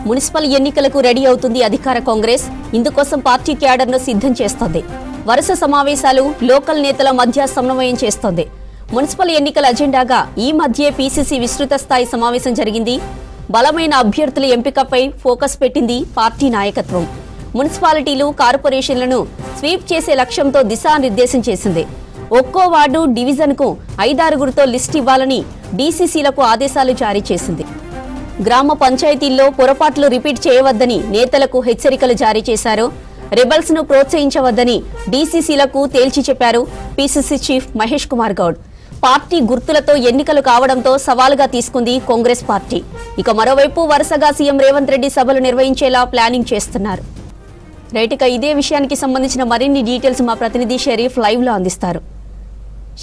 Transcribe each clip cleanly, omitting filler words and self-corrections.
Municipal ఎన్నికలకు ready అవుతుంది అధికార కాంగ్రెస్. ఇందుకోసం పార్టీ క్యాడర్ను సిద్ధం చేస్తోంది. వరుస సమావేశాలు, లోకల్ నేతల మధ్య సమన్వయం చేస్తోంది. మున్సిపల్ ఎన్నికల అజెండాగా ఈ మధ్య పీసీసీ విస్తృత స్థాయి సమావేశం జరిగింది. బలమైన అభ్యర్థుల ఎంపికపై ఫోకస్ పెట్టింది పార్టీ నాయకత్వం. మున్సిపాలిటీలు, కార్పొరేషన్లను స్వీప్ చేసే లక్ష్యంతో దిశానిర్దేశం చేసింది. ఒక్కో వార్డు, డివిజన్కు 5-6 లిస్ట్ ఇవ్వాలని డీసీసీలకు ఆదేశాలు జారీ చేసింది. గ్రామ పంచాయతీల్లో పొరపాట్లు రిపీట్ చేయవద్దని నేతలకు హెచ్చరికలు జారీ చేశారు. రెబల్స్ ను ప్రోత్సహించవద్దని డీసీసీలకు తేల్చి చెప్పారు PCC chief Mahesh Kumar Goud. Party గుర్తులతో ఎన్నికలు కావడంతో సవాలుగా తీసుకుంది కాంగ్రెస్ పార్టీ. ఇక మరోవైపు వరుసగా సీఎం రేవంత్ రెడ్డి సభలు నిర్వహించేలా ప్లానింగ్ చేస్తున్నారు. రైట్గా ఇదే విషయానికి సంబంధించిన మరిన్ని డీటెయిల్స్ మా ప్రతినిధి షరీఫ్ లైవ్ లో అందిస్తారు.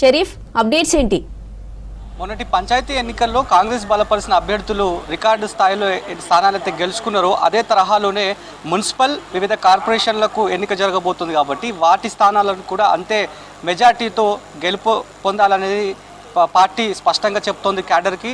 షరీఫ్, అప్డేట్స్ ఏంటి? మొన్నటి పంచాయతీ ఎన్నికల్లో కాంగ్రెస్ బలపరిచిన అభ్యర్థులు రికార్డు స్థాయిలో స్థానాలైతే గెలుచుకున్నారో అదే తరహాలోనే మున్సిపల్, వివిధ కార్పొరేషన్లకు ఎన్నిక జరగబోతుంది కాబట్టి వాటి స్థానాలను కూడా అంతే మెజార్టీతో గెలుపు పొందాలనేది పార్టీ స్పష్టంగా చెప్తోంది క్యాడర్కి.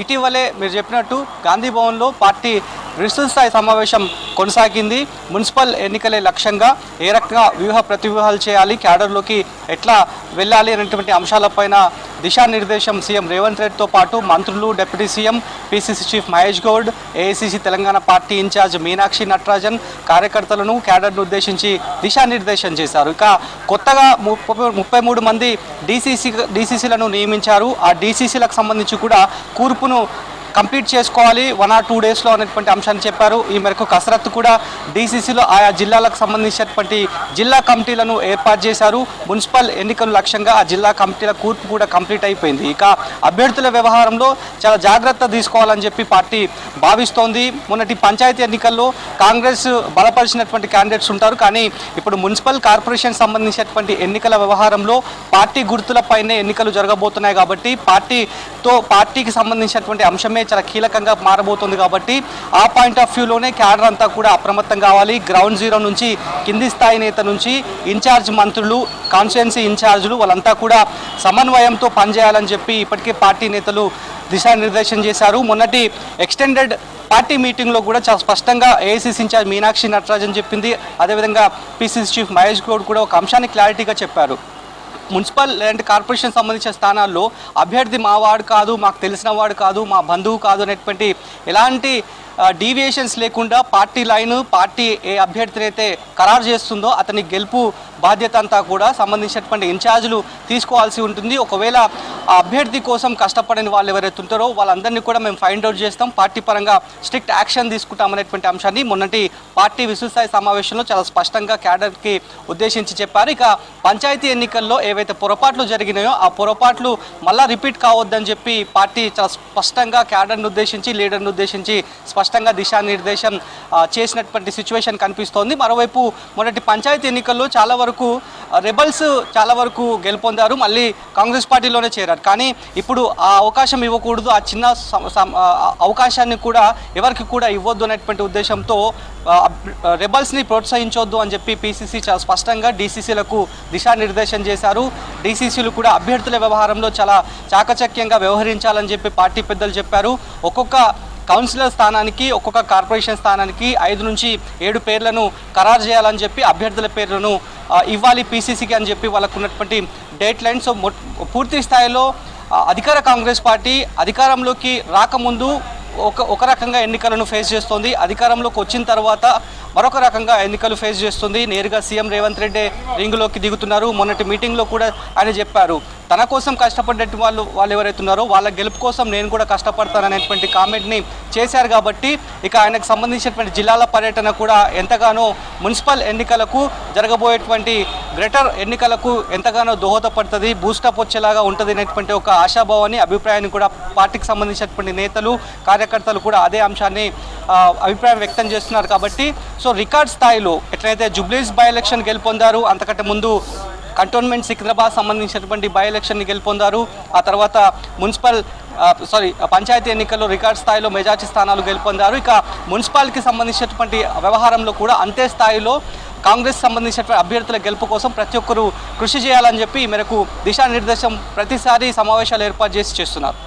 ఇటీవలే మీరు చెప్పినట్టు గాంధీ భవన్లో పార్టీ విస్తృత స్థాయి సమావేశం కొనసాగింది. మున్సిపల్ ఎన్నికలే లక్ష్యంగా ఏ రకంగా వ్యూహ ప్రతివ్యూహాలు చేయాలి, క్యాడర్లోకి ఎట్లా వెళ్ళాలి అనేటువంటి అంశాలపైన దిశానిర్దేశం సీఎం రేవంత్ రెడ్డితో పాటు మంత్రులు, deputy CM, PCC chief Mahesh Goud, AICC Telangana పార్టీ ఇన్ఛార్జ్ మీనాక్షి నటరాజన్ కార్యకర్తలను, క్యాడర్ను ఉద్దేశించి దిశానిర్దేశం చేశారు. ఇక కొత్తగా 33 మంది డీసీసీలను నియమించారు. ఆ డీసీసీలకు సంబంధించి కూడా కూర్పును కంప్లీట్ చేసుకోవాలి 1 or 2 డేస్లో అనేటువంటి అంశాన్ని చెప్పారు. ఈ మేరకు కసరత్తు కూడా డీసీసీలో ఆయా జిల్లాలకు సంబంధించినటువంటి జిల్లా కమిటీలను ఏర్పాటు చేశారు. మున్సిపల్ ఎన్నికల లక్ష్యంగా ఆ జిల్లా కమిటీల కూర్పు కూడా కంప్లీట్ అయిపోయింది. ఇక అభ్యర్థుల వ్యవహారంలో చాలా జాగ్రత్త తీసుకోవాలని చెప్పి పార్టీ భావిస్తోంది. మొన్నటి పంచాయతీ ఎన్నికల్లో కాంగ్రెస్ బలపరిచినటువంటి క్యాండిడేట్స్ ఉంటారు, కానీ ఇప్పుడు మున్సిపల్, కార్పొరేషన్ సంబంధించినటువంటి ఎన్నికల వ్యవహారంలో పార్టీ గుర్తులపైనే ఎన్నికలు జరగబోతున్నాయి కాబట్టి పార్టీకి సంబంధించినటువంటి అంశమే చాలా కీలకంగా మారబోతుంది. కాబట్టి ఆ పాయింట్ ఆఫ్ వ్యూలోనే క్యాడర్ అంతా కూడా అప్రమత్తం కావాలి. గ్రౌండ్ జీరో నుంచి కింది స్థాయి నేత నుంచి ఇన్ఛార్జ్ మంత్రులు, కాన్స్టిట్యుయెన్సీ ఇన్ఛార్జులు వాళ్ళంతా కూడా సమన్వయంతో పనిచేయాలని చెప్పి ఇప్పటికే పార్టీ నేతలు దిశానిర్దేశం చేశారు. మొన్నటి ఎక్స్టెండెడ్ పార్టీ మీటింగ్లో కూడా చాలా స్పష్టంగా ఏఐసీసీ ఇన్ఛార్జ్ మీనాక్షి నటరాజన్ చెప్పింది. అదేవిధంగా పీసీసీ చీఫ్ మహేష్ గౌడ్ కూడా ఒక అంశాన్ని క్లారిటీగా చెప్పారు. మున్సిపల్ లేదంటే కార్పొరేషన్ సంబంధించిన స్థానాల్లో అభ్యర్థి మా వాడు కాదు, మాకు తెలిసిన వాడు కాదు, మా బంధువు కాదు అనేటువంటి ఎలాంటి డీవియేషన్స్ లేకుండా పార్టీ లైను, పార్టీ ఏ అభ్యర్థిని అయితే ఖరారు చేస్తుందో అతని గెలుపు బాధ్యత అంతా కూడా సంబంధించినటువంటి ఇన్ఛార్జీలు తీసుకోవాల్సి ఉంటుంది. ఒకవేళ ఆ అభ్యర్థి కోసం కష్టపడిన వాళ్ళు ఎవరైతే ఉంటారో వాళ్ళందరినీ కూడా మేము ఫైండ్ అవుట్ చేస్తాం, పార్టీ పరంగా స్ట్రిక్ట్ యాక్షన్ తీసుకుంటామనేటువంటి అంశాన్ని మొన్నటి పార్టీ విస్తృతస్థాయి సమావేశంలో చాలా స్పష్టంగా క్యాడర్కి ఉద్దేశించి చెప్పారు. ఇక పంచాయతీ ఎన్నికల్లో ఏవైతే పొరపాట్లు జరిగినాయో ఆ పొరపాట్లు మళ్ళా రిపీట్ కావద్దని చెప్పి పార్టీ చాలా స్పష్టంగా క్యాడర్ను ఉద్దేశించి, లీడర్ను ఉద్దేశించి స్పష్టంగా దిశానిర్దేశం చేసినటువంటి సిచ్యువేషన్ కనిపిస్తోంది. మరోవైపు మొన్నటి పంచాయతీ ఎన్నికల్లో చాలా వరకు రెబల్స్ గెలుపొందారు, మళ్ళీ కాంగ్రెస్ పార్టీలోనే చేరారు. కానీ ఇప్పుడు ఆ అవకాశం ఇవ్వకూడదు, ఆ చిన్న అవకాశాన్ని కూడా ఎవరికి కూడా ఇవ్వద్దు అనేటువంటి ఉద్దేశంతో రెబల్స్ని ప్రోత్సహించొద్దు అని చెప్పి పీసీసీ చాలా స్పష్టంగా డీసీసీలకు దిశానిర్దేశం చేశారు. డీసీసీలు కూడా అభ్యర్థుల వ్యవహారంలో చాలా చాకచక్యంగా వ్యవహరించాలని చెప్పి పార్టీ పెద్దలు చెప్పారు. ఒక్కొక్క కౌన్సిలర్ స్థానానికి, ఒక్కొక్క కార్పొరేషన్ స్థానానికి 5 నుంచి 7 పేర్లను ఖరారు చేయాలని చెప్పి, అభ్యర్థుల పేర్లను ఇవ్వాలి పీసీసీకి అని చెప్పి వాళ్ళకు ఉన్నటువంటి డేట్ లైన్. సో పూర్తి స్థాయిలో అధికార కాంగ్రెస్ పార్టీ అధికారంలోకి రాకముందు ఒక రకంగా ఎన్నికలను ఫేస్ చేస్తుంది, అధికారంలోకి వచ్చిన తర్వాత మరొక రకంగా ఎన్నికలు ఫేస్ చేస్తుంది. నేరుగా సీఎం రేవంత్ రెడ్డి రింగులోకి దిగుతున్నారు. మొన్నటి మీటింగ్లో కూడా ఆయన చెప్పారు, తన కోసం కష్టపడ్డట్టు వాళ్ళు ఎవరైతే ఉన్నారో వాళ్ళ గెలుపు కోసం నేను కూడా కష్టపడతాననేటువంటి కామెంట్ని చేశారు. కాబట్టి ఇక ఆయనకు సంబంధించినటువంటి జిల్లాల పర్యటన కూడా ఎంతగానో మున్సిపల్ ఎన్నికలకు, జరగబోయేటువంటి గ్రేటర్ ఎన్నికలకు ఎంతగానో దోహదపడుతుంది, బూస్టప్ వచ్చేలాగా ఉంటుంది అనేటువంటి ఒక ఆశాభావాన్ని, అభిప్రాయాన్ని కూడా పార్టీకి సంబంధించినటువంటి నేతలు, కార్యకర్తలు కూడా అదే అంశాన్ని అభిప్రాయం వ్యక్తం చేస్తున్నారు. కాబట్టి సో రికార్డ్ స్థాయిలో ఎట్లయితే జూబ్లీహిల్స్ బై ఎలక్షన్ గెలుపొందారు, అంతకంటే ముందు కంటోన్మెంట్ సికింద్రాబాద్ సంబంధించినటువంటి బై ఎలక్షన్ని గెలుపొందారు, ఆ తర్వాత పంచాయతీ ఎన్నికల్లో రికార్డ్ స్థాయిలో మెజార్టీ స్థానాలు గెలుపొందారు. ఇక మున్సిపాలిటీకి సంబంధించినటువంటి వ్యవహారంలో కూడా అంతే స్థాయిలో కాంగ్రెస్ సంబంధించినటువంటి అభ్యర్థుల గెలుపు కోసం ప్రతి ఒక్కరూ కృషి చేయాలని చెప్పి ఈ మేరకు దిశానిర్దేశం ప్రతిసారి సమావేశాలు ఏర్పాటు చేస్తున్నారు.